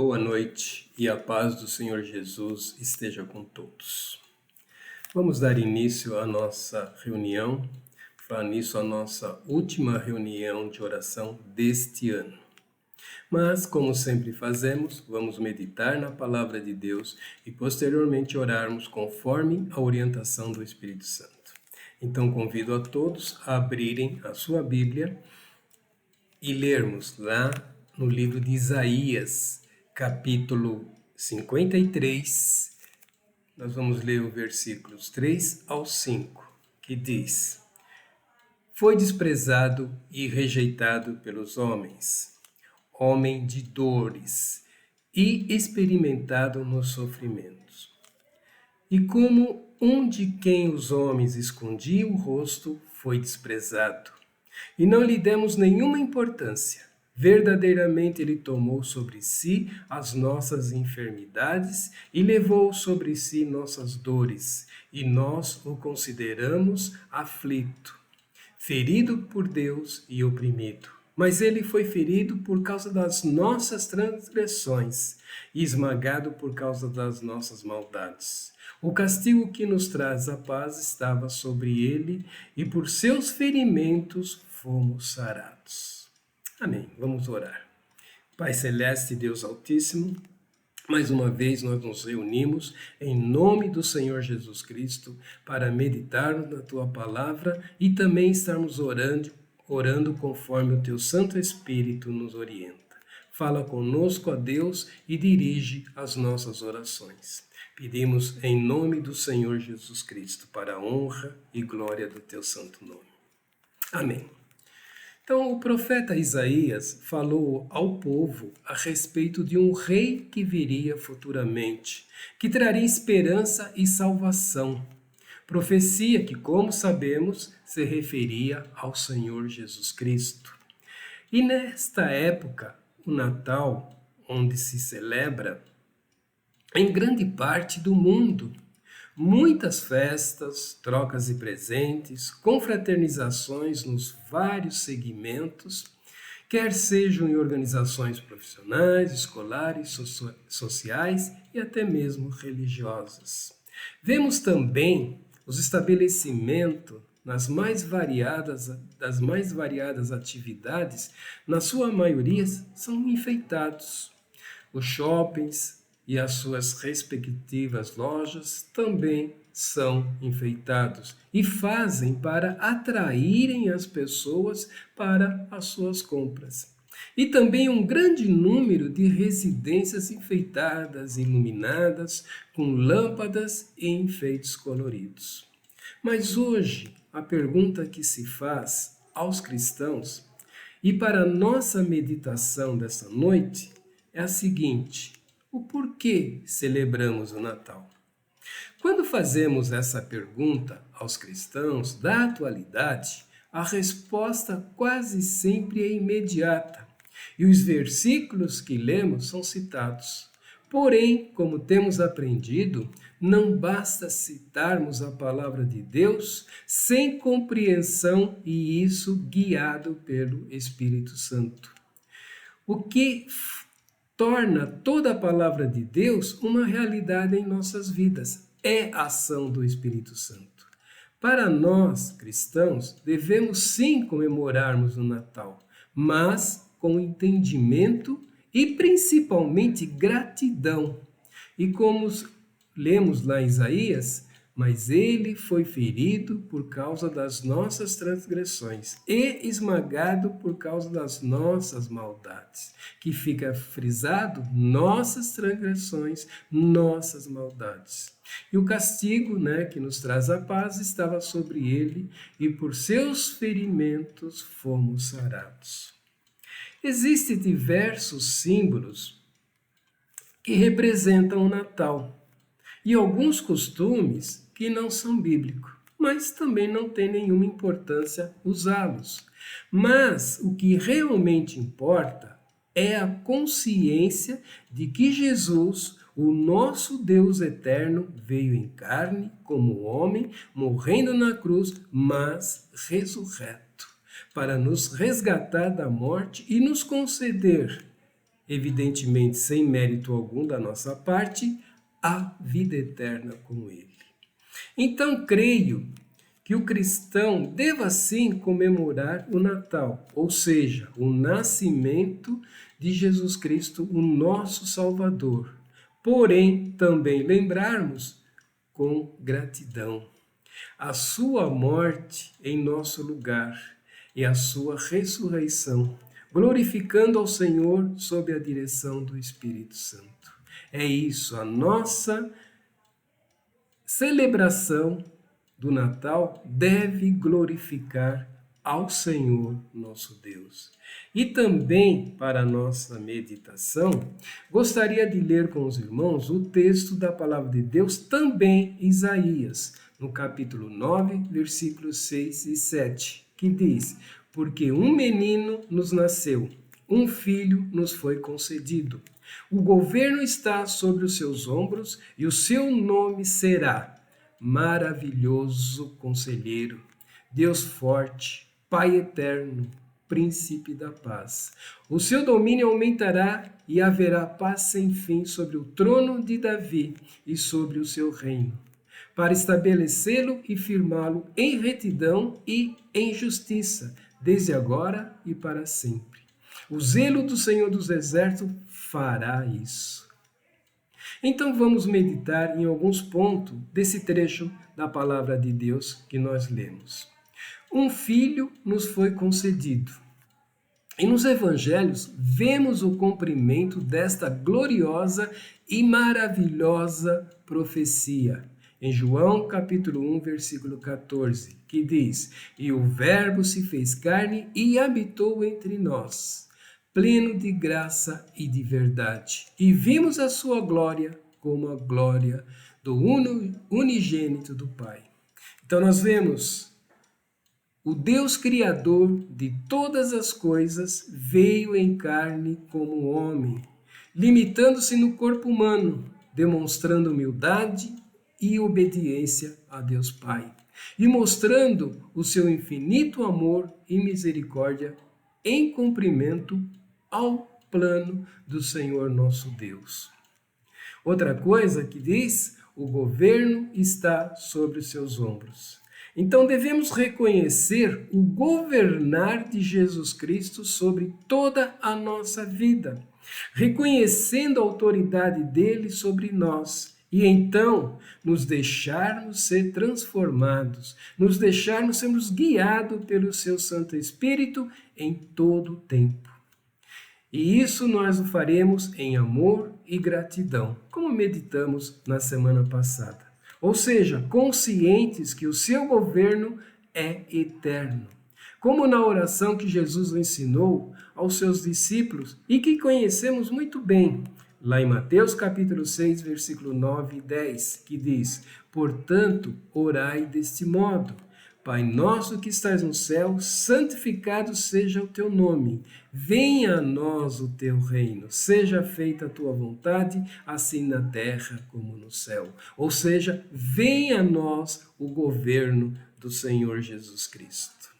Boa noite e a paz do Senhor Jesus esteja com todos. Vamos dar início à nossa reunião, a nossa última reunião de oração deste ano. Mas, como sempre fazemos, vamos meditar na palavra de Deus e posteriormente orarmos conforme a orientação do Espírito Santo. Então convido a todos a abrirem a sua Bíblia e lermos lá no livro de Isaías, capítulo 53, nós vamos ler os versículos 3 ao 5, que diz: Foi desprezado e rejeitado pelos homens, homem de dores e experimentado nos sofrimentos. E como um de quem os homens escondiam o rosto, foi desprezado, e não lhe demos nenhuma importância. Verdadeiramente ele tomou sobre si as nossas enfermidades e levou sobre si nossas dores, e nós o consideramos aflito, ferido por Deus e oprimido. Mas ele foi ferido por causa das nossas transgressões e esmagado por causa das nossas maldades. O castigo que nos traz a paz estava sobre ele, e por seus ferimentos fomos sarados. Amém. Vamos orar. Pai Celeste, Deus Altíssimo, mais uma vez nós nos reunimos em nome do Senhor Jesus Cristo para meditarmos na Tua Palavra e também estarmos orando conforme o Teu Santo Espírito nos orienta. Fala conosco, ó Deus, e dirige as nossas orações. Pedimos em nome do Senhor Jesus Cristo, para a honra e glória do Teu santo nome. Amém. Então, o profeta Isaías falou ao povo a respeito de um rei que viria futuramente, que traria esperança e salvação. Profecia que, como sabemos, se referia ao Senhor Jesus Cristo. E nesta época, o Natal, onde se celebra em grande parte do mundo, muitas festas, trocas de presentes, confraternizações nos vários segmentos, quer sejam em organizações profissionais, escolares, sociais e até mesmo religiosas. Vemos também os estabelecimentos das mais variadas atividades, na sua maioria, são enfeitados. Os shoppings e as suas respectivas lojas também são enfeitados e fazem para atraírem as pessoas para as suas compras. E também um grande número de residências enfeitadas, iluminadas, com lâmpadas e enfeites coloridos. Mas hoje, a pergunta que se faz aos cristãos e para a nossa meditação dessa noite é a seguinte: o porquê celebramos o Natal? Quando fazemos essa pergunta aos cristãos da atualidade, a resposta quase sempre é imediata e os versículos que lemos são citados. Porém, como temos aprendido, não basta citarmos a palavra de Deus sem compreensão e isso guiado pelo Espírito Santo. O que torna toda a palavra de Deus uma realidade em nossas vidas é a ação do Espírito Santo. Para nós, cristãos, devemos sim comemorarmos o Natal, mas com entendimento e principalmente gratidão. E como lemos lá em Isaías, mas ele foi ferido por causa das nossas transgressões e esmagado por causa das nossas maldades. Que fica frisado, nossas transgressões, nossas maldades. E o castigo, que nos traz a paz, estava sobre ele, e por seus ferimentos fomos sarados. Existem diversos símbolos que representam o Natal e alguns costumes que não são bíblicos, mas também não tem nenhuma importância usá-los. Mas o que realmente importa é a consciência de que Jesus, o nosso Deus eterno, veio em carne como homem, morrendo na cruz, mas ressurreto, para nos resgatar da morte e nos conceder evidentemente sem mérito algum da nossa parte, a vida eterna com Ele. Então, creio que o cristão deva sim comemorar o Natal, ou seja, o nascimento de Jesus Cristo, o nosso Salvador. Porém, também lembrarmos com gratidão a sua morte em nosso lugar e a sua ressurreição, glorificando ao Senhor sob a direção do Espírito Santo. É isso, a nossa celebração do Natal deve glorificar ao Senhor nosso Deus. E também, para a nossa meditação, gostaria de ler com os irmãos o texto da palavra de Deus, também Isaías, no capítulo 9, versículos 6 e 7, que diz: porque um menino nos nasceu, um filho nos foi concedido. O governo está sobre os seus ombros e o seu nome será Maravilhoso Conselheiro, Deus Forte, Pai Eterno, Príncipe da Paz. O seu domínio aumentará e haverá paz sem fim sobre o trono de Davi e sobre o seu reino, para estabelecê-lo e firmá-lo em retidão e em justiça, desde agora e para sempre. O zelo do Senhor dos Exércitos fará isso. Então vamos meditar em alguns pontos desse trecho da palavra de Deus que nós lemos. Um filho nos foi concedido. E nos evangelhos vemos o cumprimento desta gloriosa e maravilhosa profecia. Em João capítulo 1, versículo 14, que diz: e o Verbo se fez carne e habitou entre nós, pleno de graça e de verdade. E vimos a sua glória como a glória do unigênito do Pai. Então nós vemos o Deus Criador de todas as coisas veio em carne como homem, limitando-se no corpo humano, demonstrando humildade e obediência a Deus Pai, e mostrando o seu infinito amor e misericórdia em cumprimento ao plano do Senhor nosso Deus. Outra coisa que diz, o governo está sobre os seus ombros. Então devemos reconhecer o governar de Jesus Cristo sobre toda a nossa vida, reconhecendo a autoridade dele sobre nós, e então nos deixarmos ser transformados, nos deixarmos sermos guiados pelo seu Santo Espírito em todo o tempo. E isso nós o faremos em amor e gratidão, como meditamos na semana passada. Ou seja, conscientes que o seu governo é eterno. Como na oração que Jesus ensinou aos seus discípulos e que conhecemos muito bem, lá em Mateus capítulo 6, versículo 9 e 10, que diz: portanto, orai deste modo: Pai nosso que estás no céu, santificado seja o teu nome. Venha a nós o teu reino. Seja feita a tua vontade, assim na terra como no céu. Ou seja, venha a nós o governo do Senhor Jesus Cristo.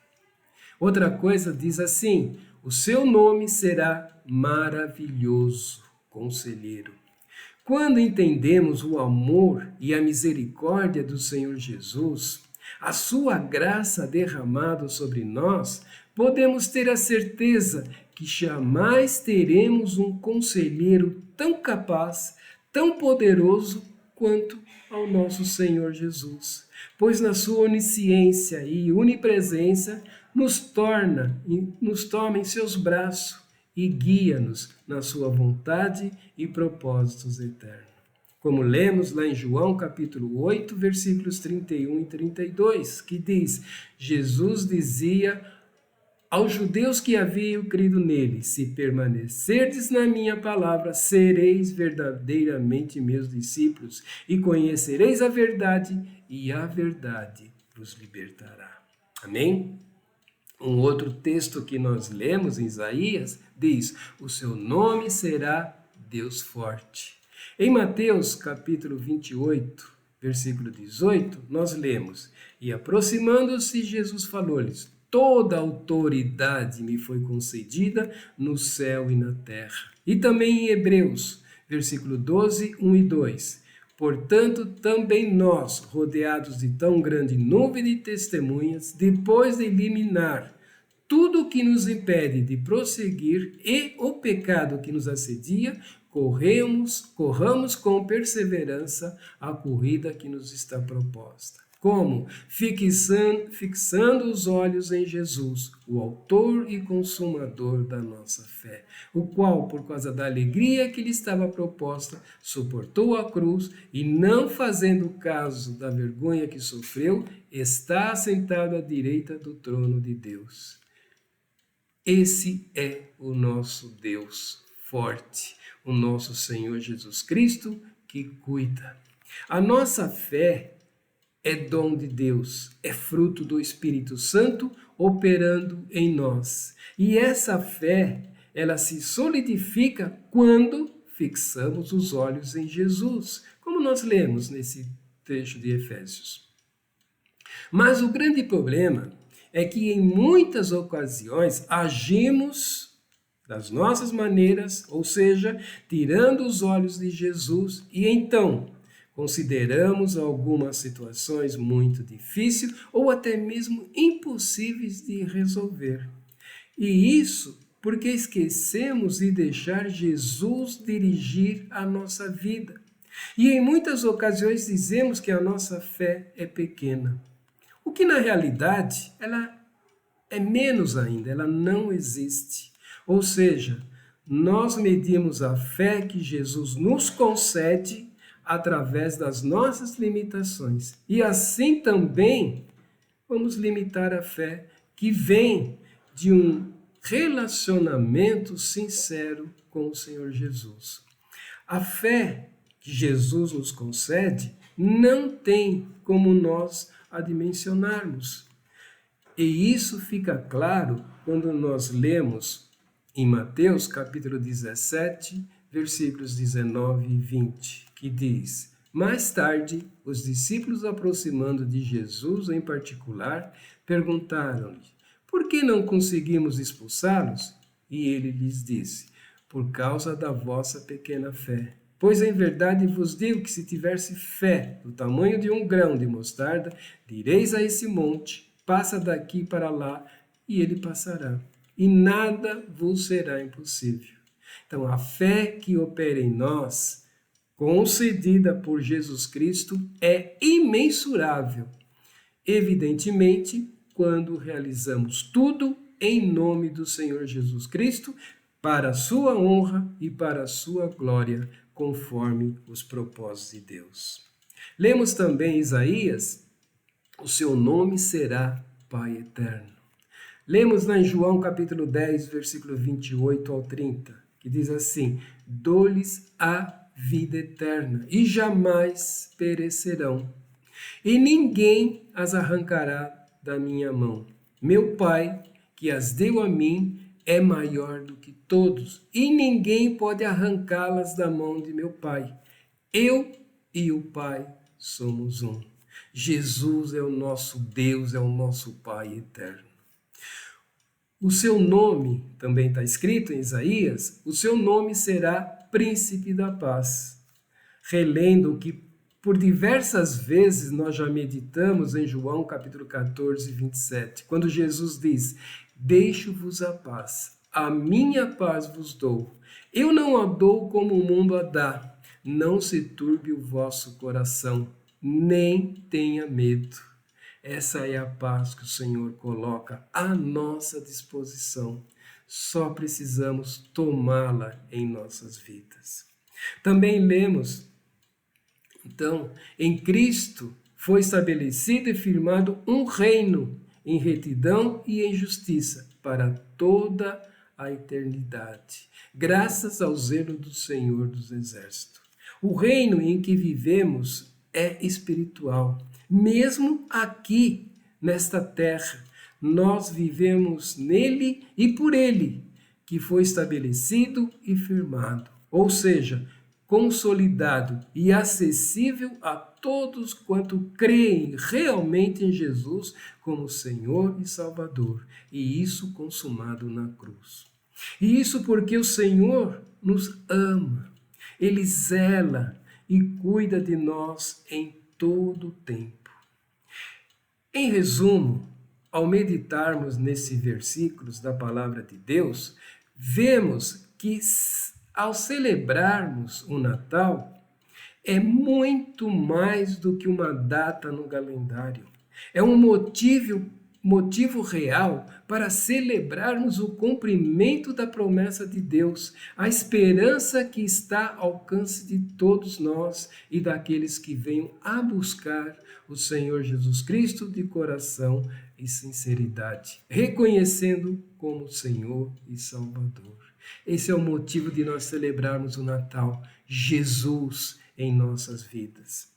Outra coisa diz assim: o seu nome será Maravilhoso Conselheiro. Quando entendemos o amor e a misericórdia do Senhor Jesus, a sua graça derramada sobre nós, podemos ter a certeza que jamais teremos um conselheiro tão capaz, tão poderoso quanto ao nosso Senhor Jesus, pois na sua onisciência e onipresença nos toma em seus braços e guia-nos na sua vontade e propósitos eternos. Como lemos lá em João capítulo 8, versículos 31 e 32, que diz: Jesus dizia aos judeus que haviam crido nele: se permanecerdes na minha palavra, sereis verdadeiramente meus discípulos e conhecereis a verdade, e a verdade vos libertará. Amém? Um outro texto que nós lemos em Isaías diz: o seu nome será Deus Forte. Em Mateus capítulo 28, versículo 18, nós lemos: e aproximando-se, Jesus falou-lhes: toda autoridade me foi concedida no céu e na terra. E também em Hebreus, versículo 12, 1 e 2. Portanto, também nós, rodeados de tão grande nuvem de testemunhas, depois de eliminar tudo o que nos impede de prosseguir e o pecado que nos assedia, corramos com perseverança a corrida que nos está proposta. Como? Fixando os olhos em Jesus, o autor e consumador da nossa fé, o qual, por causa da alegria que lhe estava proposta, suportou a cruz e, não fazendo caso da vergonha que sofreu, está assentado à direita do trono de Deus. Esse é o nosso Deus forte, o nosso Senhor Jesus Cristo que cuida. A nossa fé é dom de Deus, é fruto do Espírito Santo operando em nós. E essa fé, ela se solidifica quando fixamos os olhos em Jesus, como nós lemos nesse trecho de Efésios. Mas o grande problema é que em muitas ocasiões agimos das nossas maneiras, ou seja, tirando os olhos de Jesus, e então consideramos algumas situações muito difíceis ou até mesmo impossíveis de resolver. E isso porque esquecemos de deixar Jesus dirigir a nossa vida. E em muitas ocasiões dizemos que a nossa fé é pequena. O que na realidade, ela é menos ainda, ela não existe. Ou seja, nós medimos a fé que Jesus nos concede através das nossas limitações. E assim também vamos limitar a fé que vem de um relacionamento sincero com o Senhor Jesus. A fé que Jesus nos concede não tem como nós a dimensionarmos. E isso fica claro quando nós lemos em Mateus capítulo 17, versículos 19 e 20, que diz: mais tarde, os discípulos, aproximando de Jesus em particular, perguntaram-lhe: por que não conseguimos expulsá-los? E ele lhes disse: por causa da vossa pequena fé. Pois em verdade vos digo que se tivesse fé do tamanho de um grão de mostarda, direis a esse monte: passa daqui para lá, e ele passará. E nada vos será impossível. Então, a fé que opera em nós, concedida por Jesus Cristo, é imensurável. Evidentemente, quando realizamos tudo em nome do Senhor Jesus Cristo, para a sua honra e para a sua glória, conforme os propósitos de Deus. Lemos também Isaías: o seu nome será Pai Eterno. Lemos lá em João capítulo 10, versículo 28 ao 30, que diz assim: dou-lhes a vida eterna e jamais perecerão, e ninguém as arrancará da minha mão. Meu Pai, que as deu a mim, é maior do que todos, e ninguém pode arrancá-las da mão de meu Pai. Eu e o Pai somos um. Jesus é o nosso Deus, é o nosso Pai eterno. O seu nome, também está escrito em Isaías, o seu nome será Príncipe da Paz. Relendo o que por diversas vezes nós já meditamos em João capítulo 14, 27, quando Jesus diz: deixo-vos a paz, a minha paz vos dou. Eu não a dou como o mundo a dá. Não se turbe o vosso coração, nem tenha medo. Essa é a paz que o Senhor coloca à nossa disposição. Só precisamos tomá-la em nossas vidas. Também lemos, então, em Cristo foi estabelecido e firmado um reino em retidão e em justiça para toda a eternidade, graças ao zelo do Senhor dos Exércitos. O reino em que vivemos é espiritual. Mesmo aqui, nesta terra, nós vivemos nele e por ele, que foi estabelecido e firmado. Ou seja, consolidado e acessível a todos quanto creem realmente em Jesus como Senhor e Salvador, e isso consumado na cruz. E isso porque o Senhor nos ama, Ele zela e cuida de nós em todo o tempo. Em resumo, ao meditarmos nesses versículos da Palavra de Deus, vemos que ao celebrarmos o Natal, é muito mais do que uma data no calendário. É um motivo real para celebrarmos o cumprimento da promessa de Deus, a esperança que está ao alcance de todos nós e daqueles que venham a buscar o Senhor Jesus Cristo de coração e sinceridade, reconhecendo como Senhor e Salvador. Esse é o motivo de nós celebrarmos o Natal, Jesus em nossas vidas.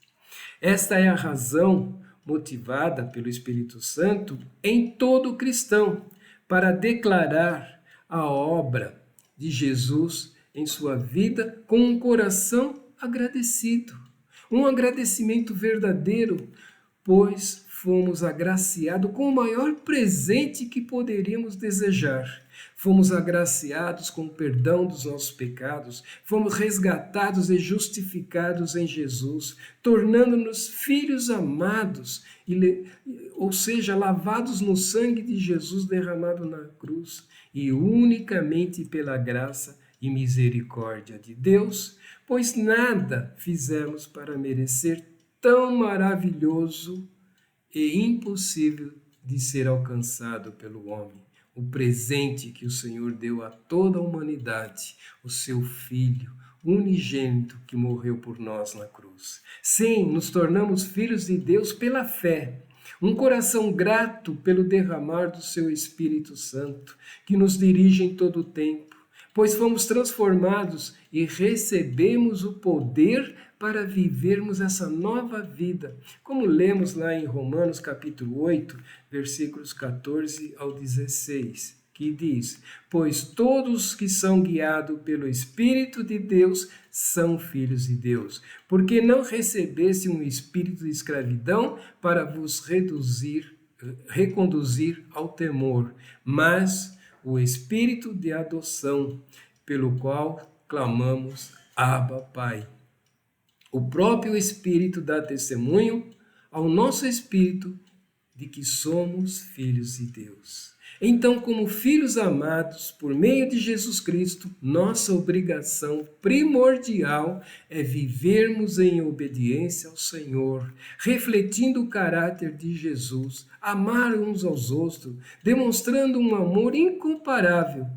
Esta é a razão motivada pelo Espírito Santo em todo cristão para declarar a obra de Jesus em sua vida com um coração agradecido, um agradecimento verdadeiro, pois fomos agraciados com o maior presente que poderíamos desejar. Fomos agraciados com o perdão dos nossos pecados, fomos resgatados e justificados em Jesus, tornando-nos filhos amados, ou seja, lavados no sangue de Jesus derramado na cruz, e unicamente pela graça e misericórdia de Deus, pois nada fizemos para merecer tão maravilhoso e impossível de ser alcançado pelo homem. O presente que o Senhor deu a toda a humanidade, o seu Filho unigênito que morreu por nós na cruz. Sim, nos tornamos filhos de Deus pela fé. Um coração grato pelo derramar do seu Espírito Santo, que nos dirige em todo o tempo, pois fomos transformados e recebemos o poder para vivermos essa nova vida, como lemos lá em Romanos capítulo 8, versículos 14 ao 16, que diz: pois todos que são guiados pelo Espírito de Deus são filhos de Deus, porque não recebeste um espírito de escravidão para vos reconduzir ao temor, mas o espírito de adoção, pelo qual clamamos, Abba, Pai. O próprio Espírito dá testemunho ao nosso espírito de que somos filhos de Deus. Então, como filhos amados por meio de Jesus Cristo, nossa obrigação primordial é vivermos em obediência ao Senhor, refletindo o caráter de Jesus, amar uns aos outros, demonstrando um amor incomparável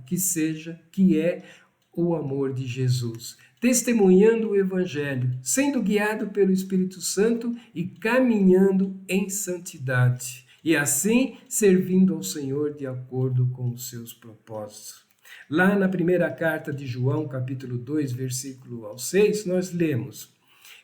que é o amor de Jesus, testemunhando o Evangelho, sendo guiado pelo Espírito Santo e caminhando em santidade, e assim servindo ao Senhor de acordo com os seus propósitos. Lá na primeira carta de João, capítulo 2, versículo ao 6, nós lemos: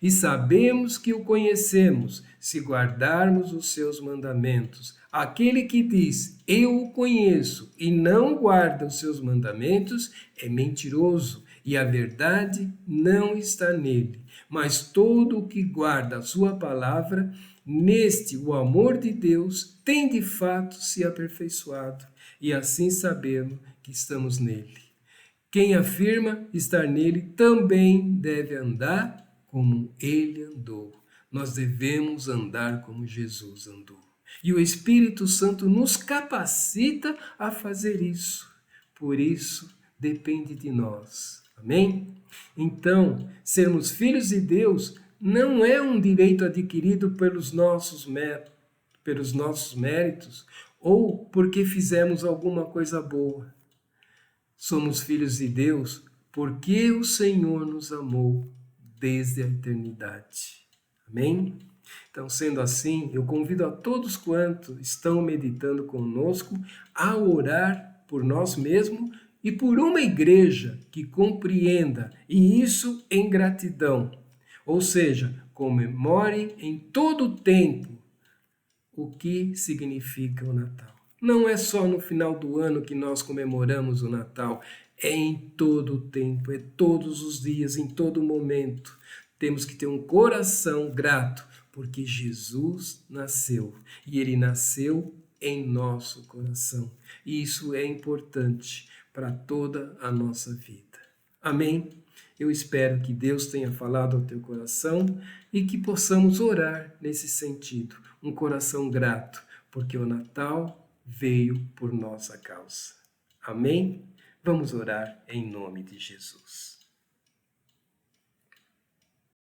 e sabemos que o conhecemos, se guardarmos os seus mandamentos. Aquele que diz, eu o conheço, e não guarda os seus mandamentos, é mentiroso, e a verdade não está nele. Mas todo o que guarda a sua palavra, neste o amor de Deus tem de fato se aperfeiçoado, e assim sabemos que estamos nele. Quem afirma estar nele também deve andar como ele andou. Nós devemos andar como Jesus andou. E o Espírito Santo nos capacita a fazer isso. Por isso, depende de nós. Amém? Então, sermos filhos de Deus não é um direito adquirido pelos nossos méritos ou porque fizemos alguma coisa boa. Somos filhos de Deus porque o Senhor nos amou desde a eternidade. Amém? Então, sendo assim, eu convido a todos quantos estão meditando conosco a orar por nós mesmos e por uma igreja que compreenda, e isso em gratidão. Ou seja, comemore em todo o tempo o que significa o Natal. Não é só no final do ano que nós comemoramos o Natal, É em todo o tempo, é todos os dias, em todo momento. Temos que ter um coração grato, porque Jesus nasceu e ele nasceu em nosso coração. E isso é importante para toda a nossa vida. Amém? Eu espero que Deus tenha falado ao teu coração e que possamos orar nesse sentido. Um coração grato, porque o Natal veio por nossa causa. Amém? Vamos orar em nome de Jesus.